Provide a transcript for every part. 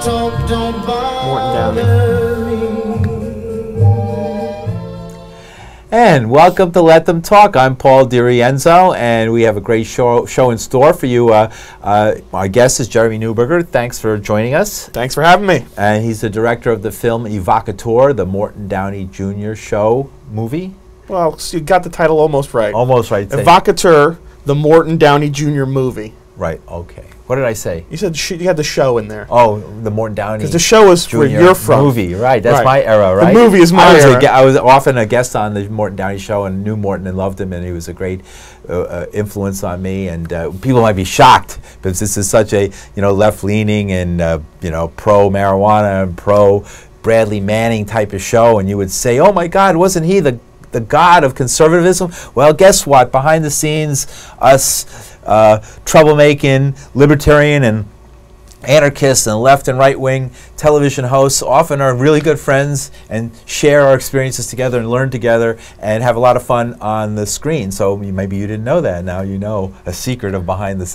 Morton Downey. And welcome to Let Them Talk. I'm Paul DiRienzo, and we have a great show in store for you. Our guest is Jeremy Newberger. Thanks for joining us. Thanks for having me. And he's the director of the film Évocateur, the Morton Downey Jr. Show movie. Well, so you got the title almost right. Almost right. Évocateur, the Morton Downey Jr. movie. Right, okay. What did I say? You said you had the show in there. Oh, the Morton Downey. Because the show is where you're from. Movie, right. That's my era, right? The movie is my era. I was often a guest on the Morton Downey show and knew Morton and loved him, and he was a great influence on me. And people might be shocked because this is such a left-leaning and pro-marijuana and pro-Bradley Manning type of show, and you would say, oh my God, wasn't he the god of conservatism? Well, guess what? Behind the scenes, us troublemaking, libertarian, and anarchists and left and right wing television hosts often are really good friends and share our experiences together and learn together and have a lot of fun on the screen. So maybe you didn't know that. Now you know a secret of behind the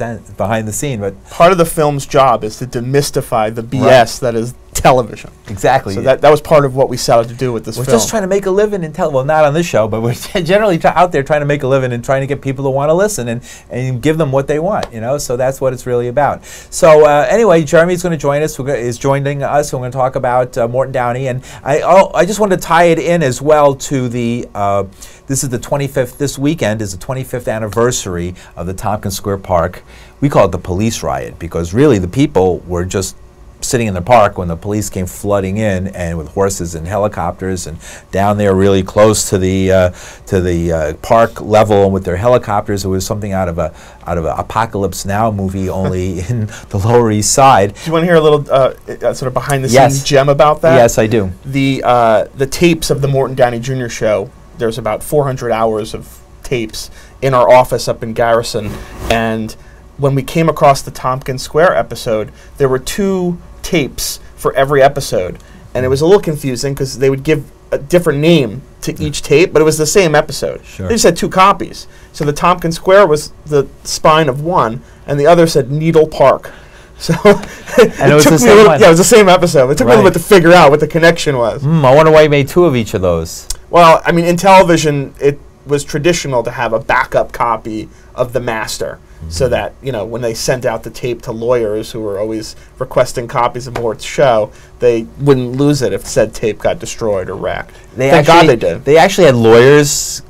scene. But part of the film's job is to demystify the BS that is television. Exactly. So that was part of what we set out to do with this film. We're just trying to make a living in television. Well, not on this show, but we're generally out there trying to make a living and trying to get people to want to listen and give them what they want. So that's what it's really about. So anyway, Jeremy's going to join us. Is joining us. We're going to talk about Morton Downey, and I just wanted to tie it in as well to the. This is the 25th. This weekend is the 25th anniversary of the Tompkins Square Park. We call it the police riot because really the people were just sitting in the park when the police came flooding in, and with horses and helicopters, and down there really close to the park level, and with their helicopters. It was something out of an Apocalypse Now movie, only in the Lower East Side. Do you want to hear a little sort of behind the scenes gem about that? Yes, I do. The tapes of the Morton Downey Jr. show. There's about 400 hours of tapes in our office up in Garrison, and when we came across the Tompkins Square episode, there were 2 tapes for every episode, and it was a little confusing because they would give a different name to each tape, but it was the same episode. Sure. They just had 2 copies. So the Tompkins Square was the spine of one, and the other said Needle Park. So and it was the same one. Yeah, it was the same episode. It took me a little bit to figure out what the connection was. I wonder why you made 2 of each of those. Well, I mean, in television, it was traditional to have a backup copy of the master. So that, when they sent out the tape to lawyers who were always requesting copies of Mort's show, they wouldn't lose it if said tape got destroyed or wrecked. Thank God they did. They actually had lawyers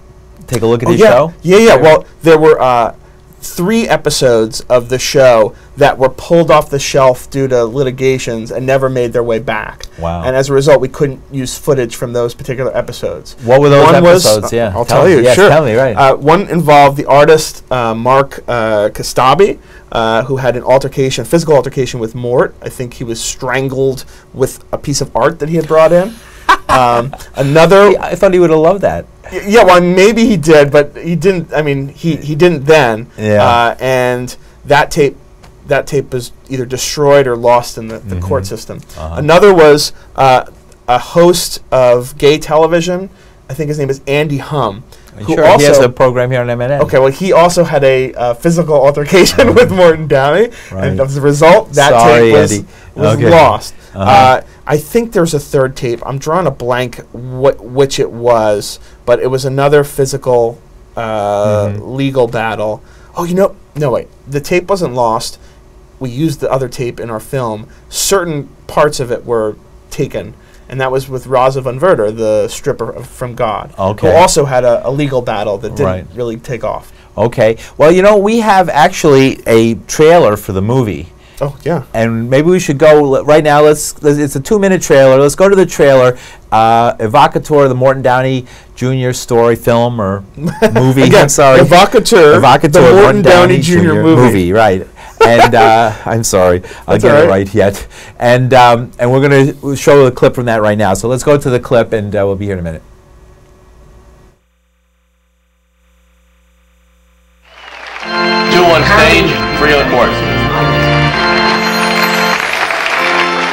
take a look at the show? Yeah. Well, there were 3 episodes of the show that were pulled off the shelf due to litigations and never made their way back. Wow. And as a result, we couldn't use footage from those particular episodes. What were those episodes? I'll tell you. Yes, sure. Tell me, right. One involved the artist Mark Kastabi, who had an physical altercation with Mort. I think he was strangled with a piece of art that he had brought in. Another. I thought he would have loved that. Yeah, well, maybe he did, but he didn't. I mean, he didn't then. Yeah. And that tape was either destroyed or lost in the court system. Another was a host of gay television. I think his name is Andy Hum. Who also, he has a program here on MNN. Okay, well, he also had a physical altercation with Morton Downey, and as a result, that tape was lost. I think there's a 3rd tape. I'm drawing a blank which it was, but it was another physical legal battle. Oh, no, wait. The tape wasn't lost. We used the other tape in our film. Certain parts of it were taken, and that was with Raza von Werder, the stripper from God, who also had a legal battle that didn't really take off. Okay. Well, we have actually a trailer for the movie. Oh, yeah. And maybe we should go right now. It's a 2-minute trailer. Let's go to the trailer. Évocateur, the Morton Downey Jr. story, film, or movie. Again, I'm sorry. Évocateur, the Morton Downey Jr. movie. Right. And I'm sorry, I'll get it right yet. And we're going to show a clip from that right now. So let's go to the clip, and we'll be here in a minute. Two on stage, 3 on court.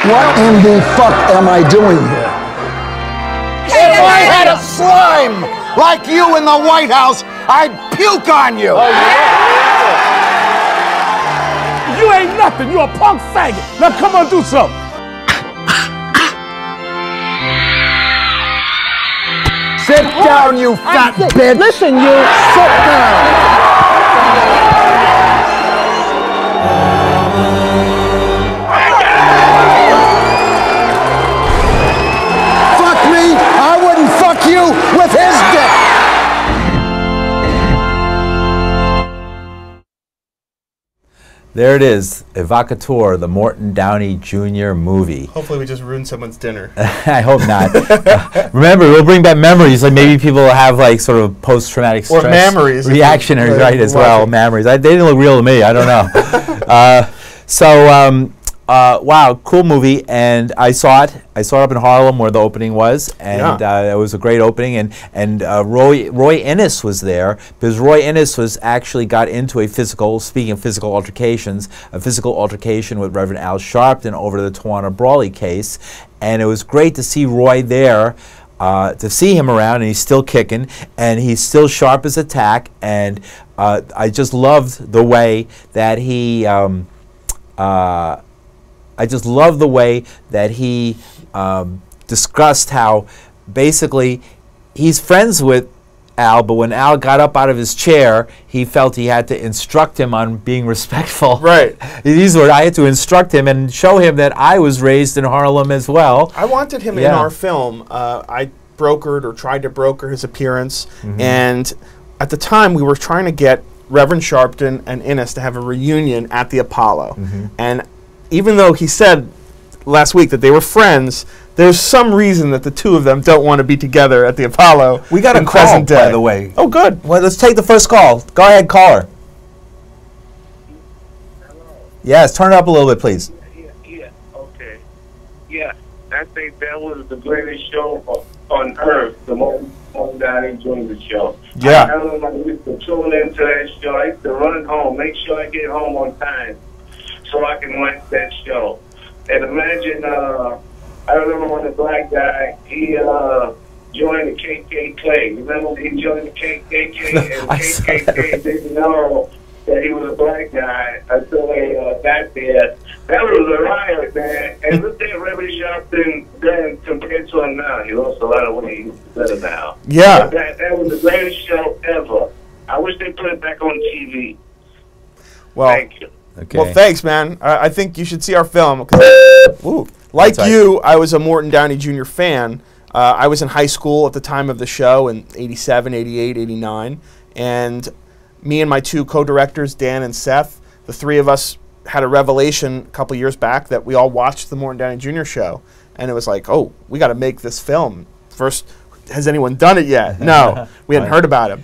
What in the fuck am I doing here? If I had a slime like you in the White House, I'd puke on you. Oh, yeah. You ain't nothing. You a punk faggot. Now come on, do something. Sit down, you fat bitch! Listen, you Sit down! Fuck me, I wouldn't fuck you with his dick! There it is, Évocateur, the Morton Downey Jr. movie. Hopefully we just ruined someone's dinner. I hope not. Remember, we'll bring back memories. Like maybe people will have like sort of post-traumatic stress memories, reactionary, right, as well. Memories. They didn't look real to me. I don't know. Wow, cool movie, and I saw it. I saw it up in Harlem where the opening was, and it was a great opening. And Roy Innis was there because Roy Innis was actually got into a speaking of physical altercations, a physical altercation with Reverend Al Sharpton over the Tawana Brawley case, and it was great to see Roy there. To see him around, and he's still kicking, and he's still sharp as a tack, and I just loved the way that he. I just love the way that he discussed how basically he's friends with Al, but when Al got up out of his chair, he felt he had to instruct him on being respectful. Right. These were, I had to instruct him and show him that I was raised in Harlem as well. I wanted him in our film. I brokered or tried to broker his appearance, and at the time we were trying to get Reverend Sharpton and Innis to have a reunion at the Apollo. And even though he said last week that they were friends, there's some reason that the two of them don't want to be together at the Apollo. We got a call, by the way. Oh, good. Well, let's take the first call. Go ahead, caller. Yes, turn it up a little bit, please. Okay. Yeah, I think that was the greatest show on earth, the Morton Downey Jr. Show. Yeah. I used to tune into that show. I used to run home, make sure I get home on time, so I can watch that show. And imagine, I remember when the black guy, he joined the KKK. Remember he joined the KKK, and the KKK didn't know that he was a black guy until they got there. That was a riot, man. And look at Reverend Sharpton then compared to him now. He lost a lot of weight. He's better now. Yeah. That was the greatest show ever. I wish they put it back on TV. Well, thank you. Okay. Well, thanks, man. I think you should see our film. Like you, I was a Morton Downey Jr. fan. I was in high school at the time of the show in 87, 88, 89. And me and my two co-directors, Dan and Seth, the three of us had a revelation a couple years back that we all watched the Morton Downey Jr. show. And it was like, oh, we got to make this film. First, has anyone done it yet? No. We hadn't heard about him.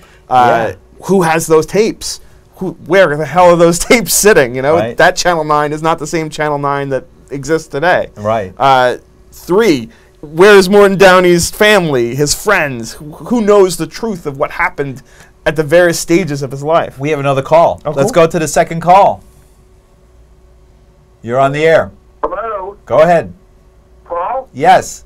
Who has those tapes? Where the hell are those tapes sitting? You know, that Channel 9 is not the same Channel 9 that exists today. Right. 3, where's Morton Downey's family, his friends? Who knows the truth of what happened at the various stages of his life? We have another call. Oh, Let's go to the second call. You're on the air. Hello? Go ahead. Paul? Yes.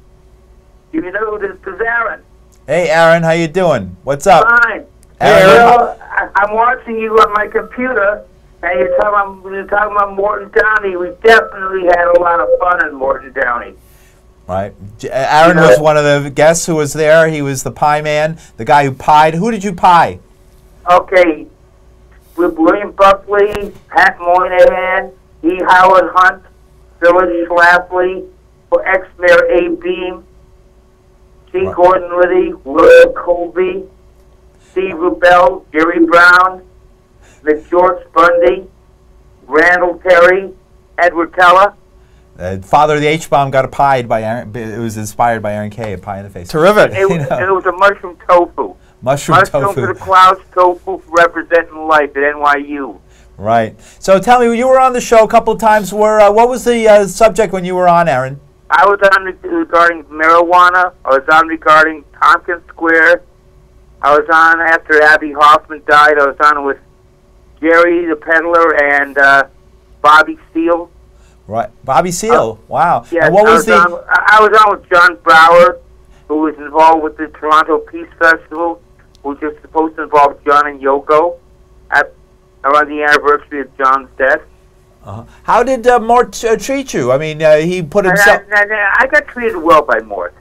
You know, this is Aaron. Hey, Aaron, how you doing? What's up? Fine. Aaron. Well, I'm watching you on my computer, and you're talking about Morton Downey. We definitely had a lot of fun in Morton Downey. Right. Aaron was one of the guests who was there. He was the pie man, the guy who pied. Who did you pie? Okay. With William Buckley, Pat Moynihan, E. Howard Hunt, Phyllis Schlafly, for ex-mayor A. Beam, G. Gordon Liddy, William Colby, Steve Rubel, Jerry Brown, McGeorge Bundy, Randall Terry, Edward Teller. Father of the H-bomb got a pied by Aaron. It was inspired by Aaron Kay, a pie in the face. Terrific. It was a mushroom tofu. Mushroom tofu. to the clouds, tofu representing life at NYU. Right. So tell me, you were on the show a couple of times. What was the subject when you were on, Aaron? I was on regarding marijuana. I was on regarding Tompkins Square. I was on after Abby Hoffman died. I was on with Jerry the Peddler and Bobby Seale. Right, Bobby Seale. Wow. Yes, and what was I was on with John Brower, who was involved with the Toronto Peace Festival, which was supposed to involve John and Yoko around the anniversary of John's death. How did Mort treat you? I mean, he put himself... I got treated well by Mort.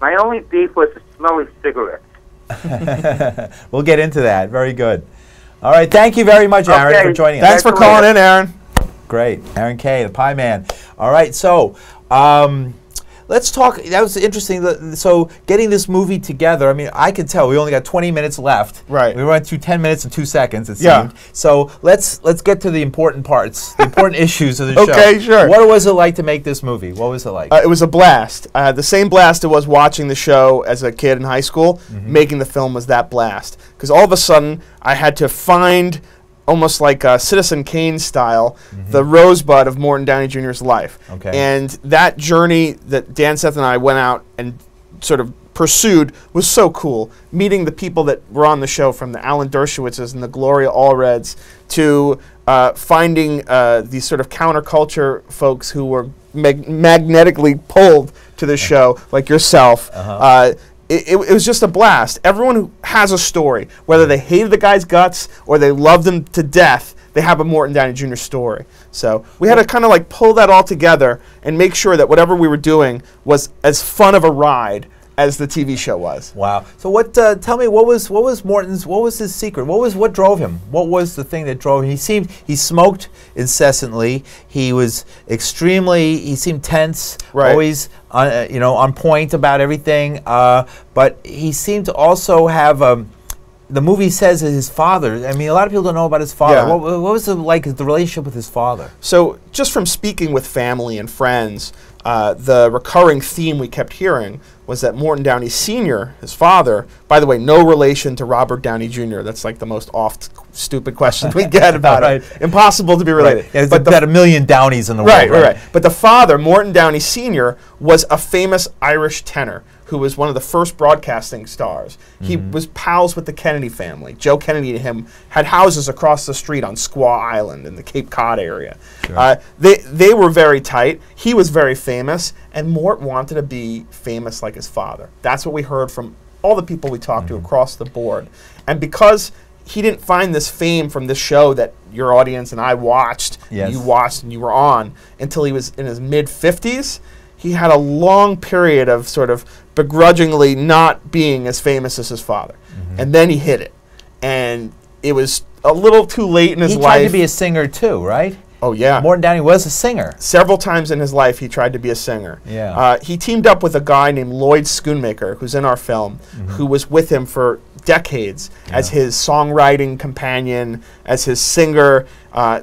My only beef was the smelly cigarettes. We'll get into that. Very good. All right. Thank you very much, Aaron, for joining us. Thanks for calling in, Aaron. Great. Aaron K., the Pie Man. All right. So, let's talk. That was interesting. So, getting this movie together, I mean, I could tell we only got 20 minutes left. Right. We went through 10 minutes and 2 seconds, it seemed. So, let's get to the important parts, the important issues of the show. Okay, sure. What was it like to make this movie? What was it like? It was a blast. The same blast it was watching the show as a kid in high school. Making the film was that blast. Because all of a sudden, I had to find, almost like Citizen Kane style, the rosebud of Morton Downey Jr.'s life. Okay. And that journey that Dan Seth and I went out and sort of pursued was so cool. Meeting the people that were on the show, from the Alan Dershowitzes and the Gloria Allreds, to finding these sort of counterculture folks who were magnetically pulled to the show, like yourself. It was just a blast. Everyone who has a story, whether they hated the guy's guts or they loved him to death, they have a Morton Downey Jr. story. So we had to kind of like pull that all together and make sure that whatever we were doing was as fun of a ride as the TV show was. Wow. So what? Tell me, what was Morton's? What was his secret? What drove him? What was the thing that drove him? He smoked incessantly. He was he seemed tense, always on point about everything. But he seemed to also have. The movie says that his father. I mean, a lot of people don't know about his father. Yeah. What was the relationship with his father? So just from speaking with family and friends, the recurring theme we kept hearing was that Morton Downey Sr., his father, by the way, no relation to Robert Downey Jr. That's like the most stupid questions we get about it. Impossible to be related. Yeah, there's about a million Downeys in the world. Right. But the father, Morton Downey Sr., was a famous Irish tenor who was one of the first broadcasting stars. He was pals with the Kennedy family. Joe Kennedy and him had houses across the street on Squaw Island in the Cape Cod area. Sure. They were very tight. He was very famous, and Mort wanted to be famous like his father. That's what we heard from all the people we talked to across the board. And because he didn't find this fame from this show that your audience and I watched, you watched and you were on, until he was in his mid-50s, he had a long period of sort of begrudgingly not being as famous as his father. And then he hit it. And it was a little too late in his life. He tried to be a singer too, right? Oh, yeah. Morton Downey was a singer. Several times in his life, he tried to be a singer. Yeah. He teamed up with a guy named Lloyd Schoonmaker, who's in our film, who was with him for decades as his songwriting companion, as his singer.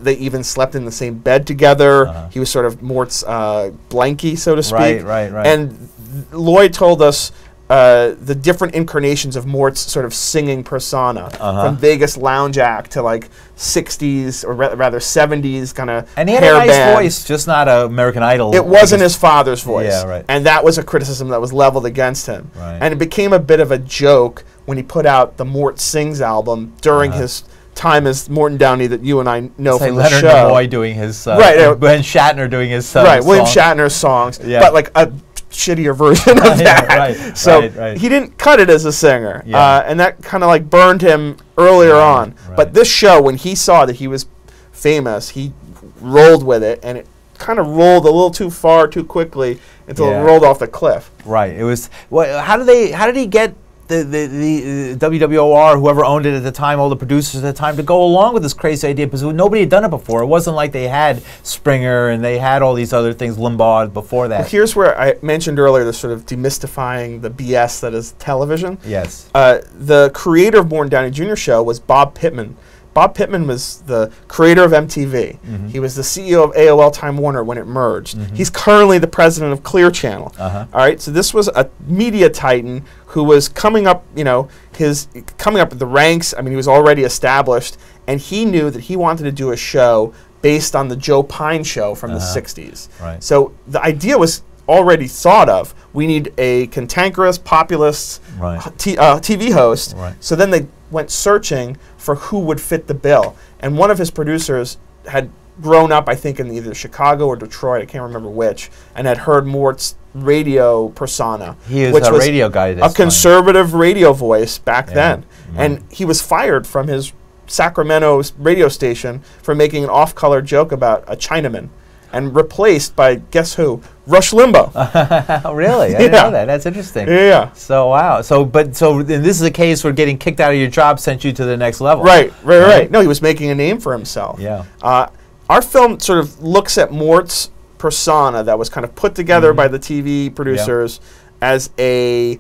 They even slept in the same bed together. He was sort of Mort's blankie, so to speak. Right. And Lloyd told us the different incarnations of Mort's sort of singing persona, from Vegas lounge act to like 60s, or rather 70s kind of And he had a nice voice, just not an American Idol. It wasn't his father's voice. Yeah, right. And that was a criticism that was leveled against him. Right. And it became a bit of a joke when he put out the Mort Sings album during his time as Morton Downey that you and I know from the show. Leonard Nimoy doing his, Ben Shatner doing his William Shatner's songs, but like a shittier version of that. So he didn't cut it as a singer, and that kind of like burned him earlier on. But this show, when he saw that he was famous, he rolled with it, and it kind of rolled a little too far too quickly until it rolled off the cliff. Right. It was. Well, how did he get the WWOR, whoever owned it at the time, all the producers at the time, to go along with this crazy idea? Because nobody had done it before. It wasn't like they had Springer and they had all these other things, Limbaugh, before that. Well, here's where I mentioned earlier the sort of demystifying the BS that is television. Yes. The creator of Morton Downey Jr. Show was Bob Pittman. Bob Pittman was the creator of MTV. He was the CEO of AOL Time Warner when it merged. He's currently the president of Clear Channel. All right, so this was a media titan who was coming up, coming up the ranks. I mean, he was already established, and he knew that he wanted to do a show based on the Joe Pine show from the 60s. Right. So the idea was already thought of. We need a cantankerous, populist TV host. Right. So then they went searching for who would fit the bill. And one of his producers had grown up, I think, in either Chicago or Detroit, I can't remember which, and had heard Mort's radio persona. He was a radio guy at this a conservative radio voice back then. And he was fired from his Sacramento radio station for making an off-color joke about a Chinaman, and replaced by, guess who? Rush Limbaugh. Really? I didn't know that. That's interesting. Yeah. So wow. So this is a case where getting kicked out of your job sent you to the next level. Right. No, he was making a name for himself. Yeah. Our film sort of looks at Mort's persona that was kind of put together by the TV producers as a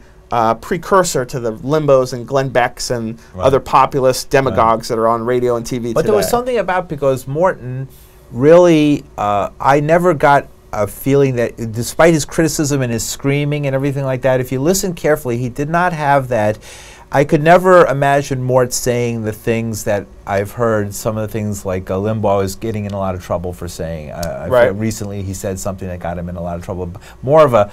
precursor to the Limbos and Glenn Becks and other populist demagogues that are on radio and TV today. But there was something about, because Morton really, I never got a feeling that, despite his criticism and his screaming and everything like that, if you listen carefully, he did not have that. I could never imagine Mort saying the things that I've heard, some of the things like Limbaugh is getting in a lot of trouble for saying. Recently he said something that got him in a lot of trouble. More of a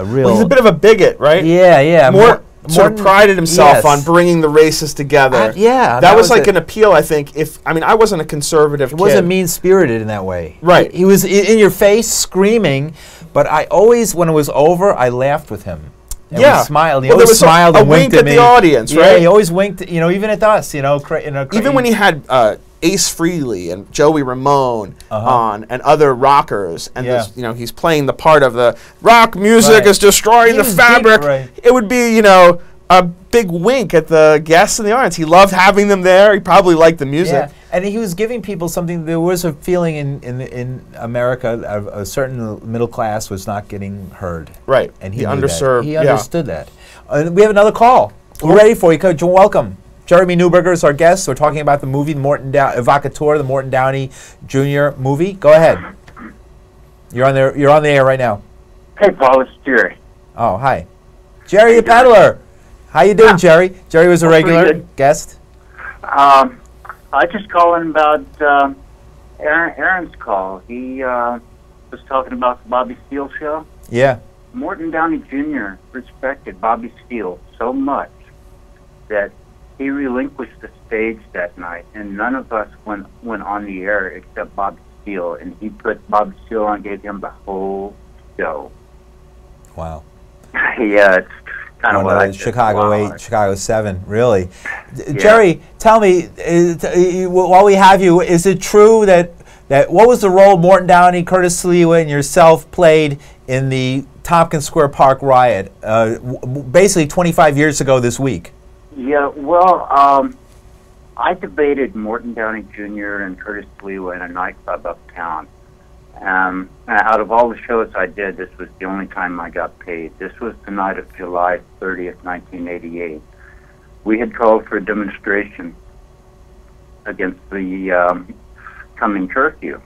real... Well, he's a bit of a bigot, right? Yeah. Mort sort of prided himself on bringing the races together. That was like an appeal, I think. I wasn't a conservative kid. He wasn't mean-spirited in that way. Right. He was in your face, screaming, but I always, when it was over, I laughed with him. And we smiled. He always smiled and winked at me. The audience, right? Yeah, he always winked, even at us, Even when he had Ace Frehley and Joey Ramone on and other rockers, and this, he's playing the part of the rock music is destroying the fabric. It would be, a big wink at the guests in the audience. He loved having them there. He probably liked the music. Yeah. And he was giving people something. There was a feeling in America, a certain middle class was not getting heard. Right. And he underserved. He understood that. We have another call. We're ready for you. Welcome. Jeremy Newberger is our guest. We're talking about the movie Évocateur, the Morton Downey Jr. movie. Go ahead. You're on there. You're on the air right now. Hey, Paul, it's Jerry. Oh, hi. Jerry, the peddler. How you doing, Jerry? Jerry was a regular guest. I just calling about Aaron's call. He was talking about the Bobby Steele show. Yeah. Morton Downey Jr. respected Bobby Steele so much that he relinquished the stage that night, and none of us went on the air except Bobby Steele, and he put Bobby Steele on, gave him the whole show. Wow. Yeah, it's kind of what I Chicago 8, Chicago 7, really. Jerry, tell me, while we have you, is it true that what was the role Morton Downey, Curtis Sliwa, and yourself played in the Tompkins Square Park riot, basically 25 years ago this week? Yeah, well, I debated Morton Downey Jr. and Curtis Sliwa in a nightclub uptown. Out of all the shows I did, this was the only time I got paid. This was the night of July 30th, 1988. We had called for a demonstration against the coming curfew.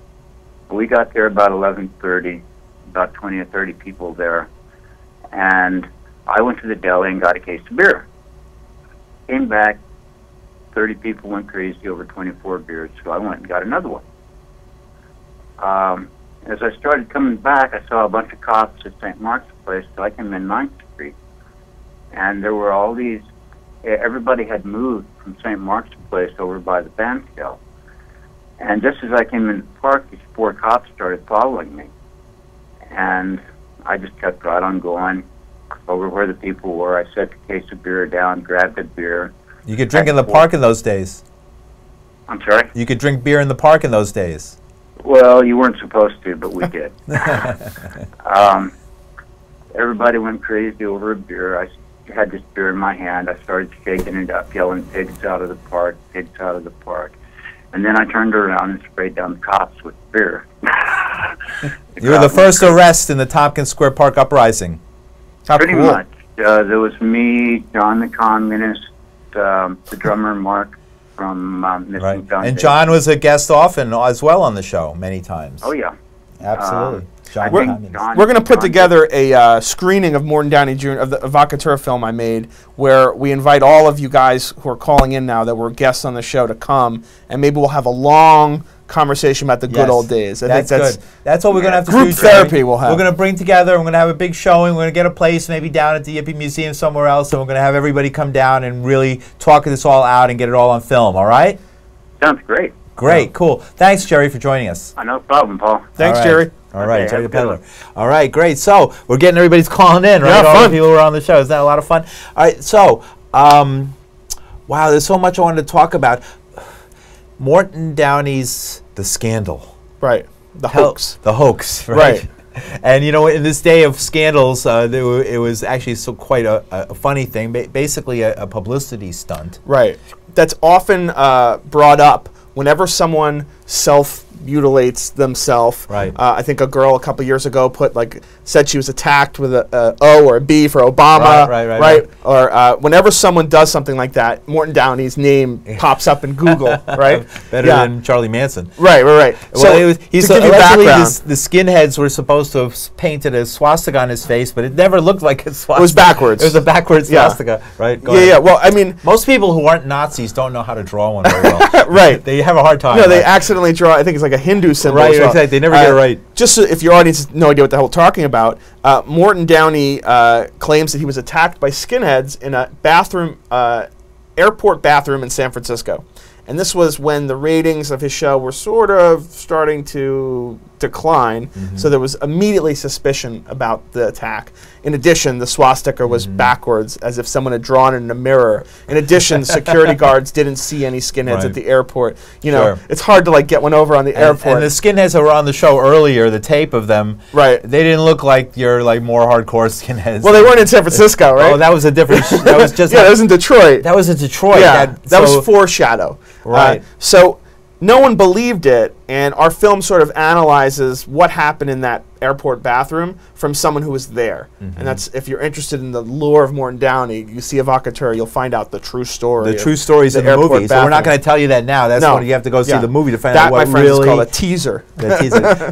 We got there about 11:30, about 20 or 30 people there, and I went to the deli and got a case of beer. Came back, 30 people went crazy over 24 beers, so I went and got another one. As I started coming back, I saw a bunch of cops at St. Mark's Place, so I came in 9th Street. And there were all these, everybody had moved from St. Mark's Place over by the bandshell. And just as I came in the park, these 4 cops started following me. And I just kept right on going over where the people were. I set the case of beer down, grabbed a beer. You could drink in the park in those days. I'm sorry? You could drink beer in the park in those days. Well, you weren't supposed to, but we did. Everybody went crazy over a beer. I had this beer in my hand. I started shaking it up, yelling, "Pigs out of the park, pigs out of the park." And then I turned around and sprayed down the cops with beer. You were the first arrest in the Tompkins Square Park uprising. Pretty much. There was me, John the Communist, the drummer Mark from Missing Foundation. And John was a guest often as well on the show, many times. Oh, yeah. Absolutely. We're going to put together a screening of Morton Downey Jr., of the Évocateur film I made, where we invite all of you guys who are calling in now that were guests on the show to come, and maybe we'll have a long conversation about the good old days. I think that's good. That's what we're going to have to do. Group therapy we'll have. We're going to bring together, we're going to have a big showing, we're going to get a place maybe down at the Yippee Museum somewhere else, and we're going to have everybody come down and really talk this all out and get it all on film, all right? Sounds great. Great, cool. Thanks, Jerry, for joining us. No problem, Paul. Thanks, Jerry. All right, Jerry the Peddler. All right, great. So we're getting everybody's calling in, right? Yeah, all fun. the people who are on the show. Isn't that a lot of fun? All right, so, wow, there's so much I wanted to talk about. Morton Downey's The Scandal. Right. The hoax. The hoax, right? And in this day of scandals, it was actually quite a funny thing. Basically, a publicity stunt. Right. That's often brought up whenever someone self-mutilates themselves. Right. I think a girl a couple years ago said she was attacked with a O or a B for Obama. Right. Or whenever someone does something like that, Morton Downey's name pops up in Google. Right. Better than Charlie Manson. Right. Well, So he's to give you background, the skinheads were supposed to have painted a swastika on his face, but it never looked like a swastika. it was backwards. It was a backwards swastika. Right. Go ahead. Yeah. Well, I mean, most people who aren't Nazis don't know how to draw one very well. Right. They have a hard time. No, they accidentally draw. I think it's like a Hindu symbol. Right. as well. Exactly. They never get it right. Just so if your audience has no idea what the hell we're talking about, Morton Downey claims that he was attacked by skinheads in a bathroom, airport bathroom in San Francisco. And this was when the ratings of his show were sort of starting to decline, so there was immediately suspicion about the attack. In addition, the swastika was backwards, as if someone had drawn it in a mirror. In addition, security guards didn't see any skinheads at the airport. It's hard to get one over on the airport. And the skinheads that were on the show earlier, the tape of them, right? They didn't look like your more hardcore skinheads. Well, they weren't in San Francisco, right? Oh, that was a different. That was just. Yeah, that was in Detroit. That was in Detroit. Yeah, that was foreshadow. Right. So no one believed it, and our film sort of analyzes what happened in that airport bathroom from someone who was there. And that's, if you're interested in the lore of Morton Downey, you see Evocateur, you'll find out the true story. The true stories in the movie. So we're not going to tell you that now. That's when you have to go see the movie to find out what really... That, my friends, is called a teaser.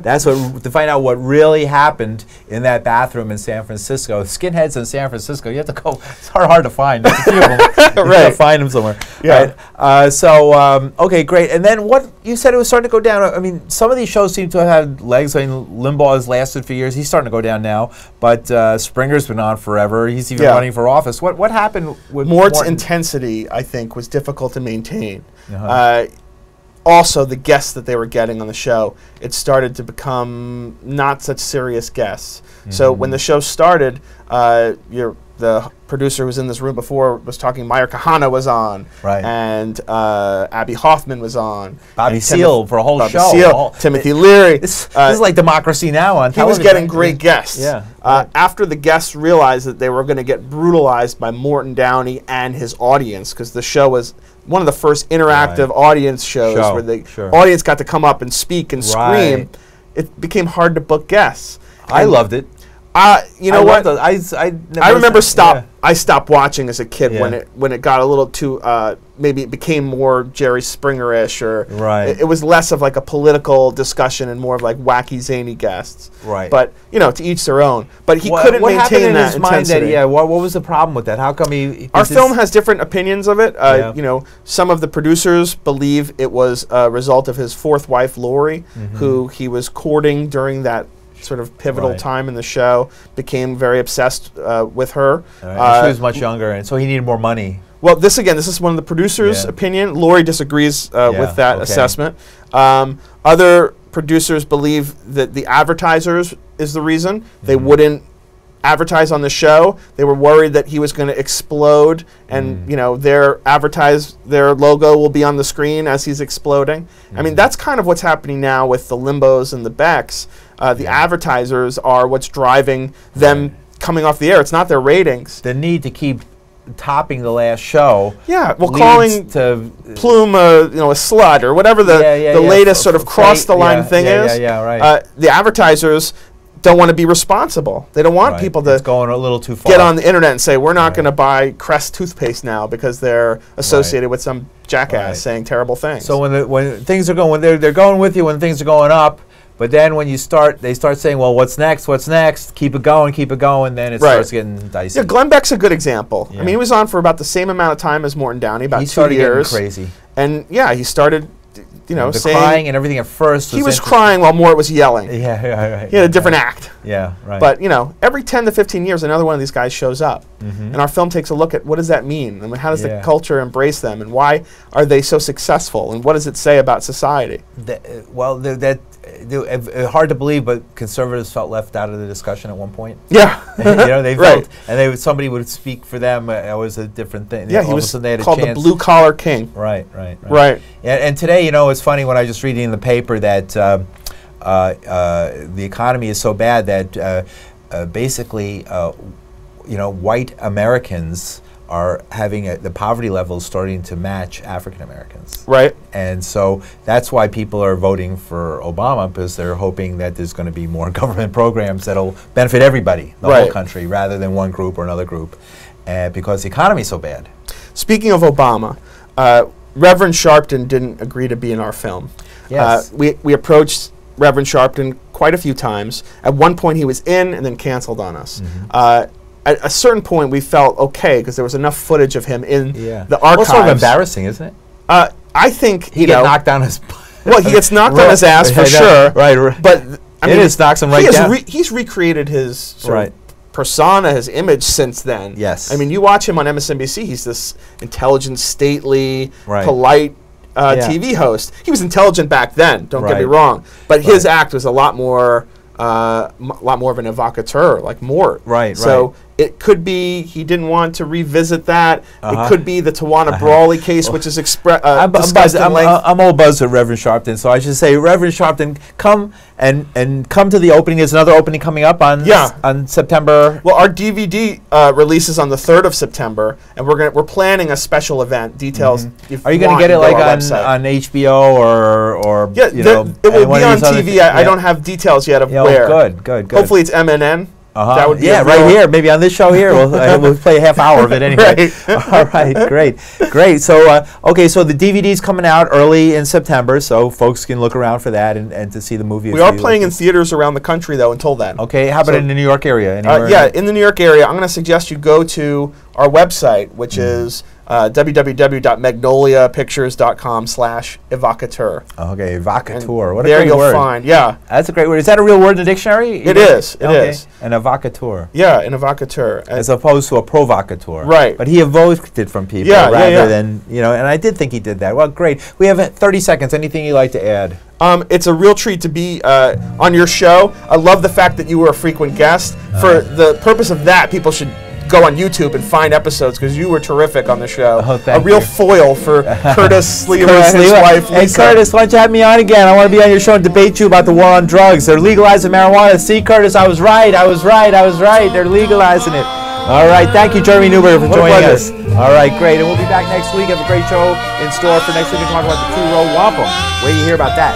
That's what, to find out what really happened in that bathroom in San Francisco. Skinheads in San Francisco, you have to go, it's hard to find. There's a few of them. You have to find them somewhere. Yeah. Right? Okay, great. And then what, you said it was starting to go down. I mean, some of these shows seem to have had legs. I mean, Limbaugh has lasted for years. He's starting to go down now. But Springer's been on forever. He's even running for office. What happened with Mort's intensity, I think, was difficult to maintain. Also, the guests that they were getting on the show, it started to become not such serious guests. So when the show started, the producer who was in this room before was talking, Meyer Kahana was on, and Abby Hoffman was on. Bobby Seale for a whole show. Seale, Timothy Leary. This is like Democracy Now! On television. He was getting great guests. After the guests realized that they were going to get brutalized by Morton Downey and his audience, because the show was one of the first interactive audience shows where the audience got to come up and speak and scream, it became hard to book guests. I loved it. You know what? I remember I stopped watching as a kid when it got a little too maybe it became more Jerry Springer-ish, or it was less of like a political discussion and more of like wacky zany guests. But to each their own. But he couldn't maintain that intensity. What was the problem with that? How come Our film has different opinions of it. Some of the producers believe it was a result of his fourth wife, Lori, who he was courting during that sort of pivotal time in the show, became very obsessed with her. She was much younger, and so he needed more money. Well, this is one of the producers' opinion. Lori disagrees with that assessment. Other producers believe that the advertisers is the reason. They wouldn't advertise on the show. They were worried that he was going to explode, and their logo will be on the screen as he's exploding. I mean, that's kind of what's happening now with the Limbos and the Becks. The advertisers are what's driving them coming off the air. It's not their ratings. The need to keep topping the last show. Yeah, well, calling Plume a slut or whatever the latest sort of cross the line thing is. The advertisers don't want to be responsible. They don't want people to going a little too far. Get on the internet and say, we're not going to buy Crest toothpaste now because they're associated with some jackass saying terrible things. So when things are going, they're going with you when things are going up. But then when they start saying, well, what's next? What's next? Keep it going. Then it starts getting dicey. Yeah, Glenn Beck's a good example. I mean, he was on for about the same amount of time as Morton Downey, about 2 years. He started getting crazy. And he started, the saying... crying and everything at first. He was crying while Mort was yelling. He had a different act. Right. But, every 10 to 15 years, another one of these guys shows up. And our film takes a look at what does that mean? I mean, how does the culture embrace them? And why are they so successful? And what does it say about society? Hard to believe, but conservatives felt left out of the discussion at one point. Yeah, they felt, and somebody would speak for them. It was a different thing. Yeah, he was called the blue collar king. Right. And today, it's funny when I just reading in the paper that the economy is so bad that basically, white Americans are having the poverty levels starting to match African Americans. Right. And so that's why people are voting for Obama, because they're hoping that there's going to be more government programs that'll benefit everybody, the whole country, rather than one group or another group, because the economy is so bad. Speaking of Obama, Reverend Sharpton didn't agree to be in our film. Yes. We approached Reverend Sharpton quite a few times. At one point he was in and then canceled on us. At a certain point, we felt okay because there was enough footage of him in the archives. Well, sort of embarrassing, isn't it? I think he gets knocked down his. Well, he gets knocked on his ass for sure. Right. But I mean, it knocks him right down. He's recreated his sort of persona, his image since then. Yes. I mean, you watch him on MSNBC. He's this intelligent, stately, polite TV host. He was intelligent back then. Don't get me wrong. But his act was a lot more of an evocateur, like Mort. So it could be he didn't want to revisit that. It could be the Tawana Brawley case, which is discussed in length. I'm all buzzed with Reverend Sharpton, so I should say, Reverend Sharpton, come and come to the opening. There's another opening coming up on September. Well, our DVD releases on the 3rd of September, and we're planning a special event. Details. Are you going to get it like on HBO or it will be on TV. I don't have details yet of where. Good. Hopefully it's MNN. That would be right here. Maybe on this show here, we'll play a half hour of it anyway. All right, great. So, so the DVD's coming out early in September, so folks can look around for that and to see the movie. We are playing in theaters around the country, though, until then. Okay, how about in the New York area? In the New York area, I'm going to suggest you go to our website, which is www.magnoliapictures.com/evocateur. Okay, evocateur. What a there great you'll word. find, that's a great word. Is that a real word in the dictionary? It is. It is. An evocateur. Yeah, an evocateur. As opposed to a provocateur. Right. But he evoked it from people rather than, and I did think he did that. Well, great. We have 30 seconds. Anything you'd like to add? It's a real treat to be on your show. I love the fact that you were a frequent guest. For the purpose of that, people should go on YouTube and find episodes because you were terrific on the show. A real foil for Curtis Lee and his wife, Lisa. Hey, Curtis, why don't you have me on again? I want to be on your show and debate you about the war on drugs. They're legalizing marijuana. See, Curtis, I was right. They're legalizing it. All right. Thank you, Jeremy Newberger, for joining us. All right, great. And we'll be back next week. Have a great show in store for next week. We'll talk about the two-row wampum. Wait till you hear about that.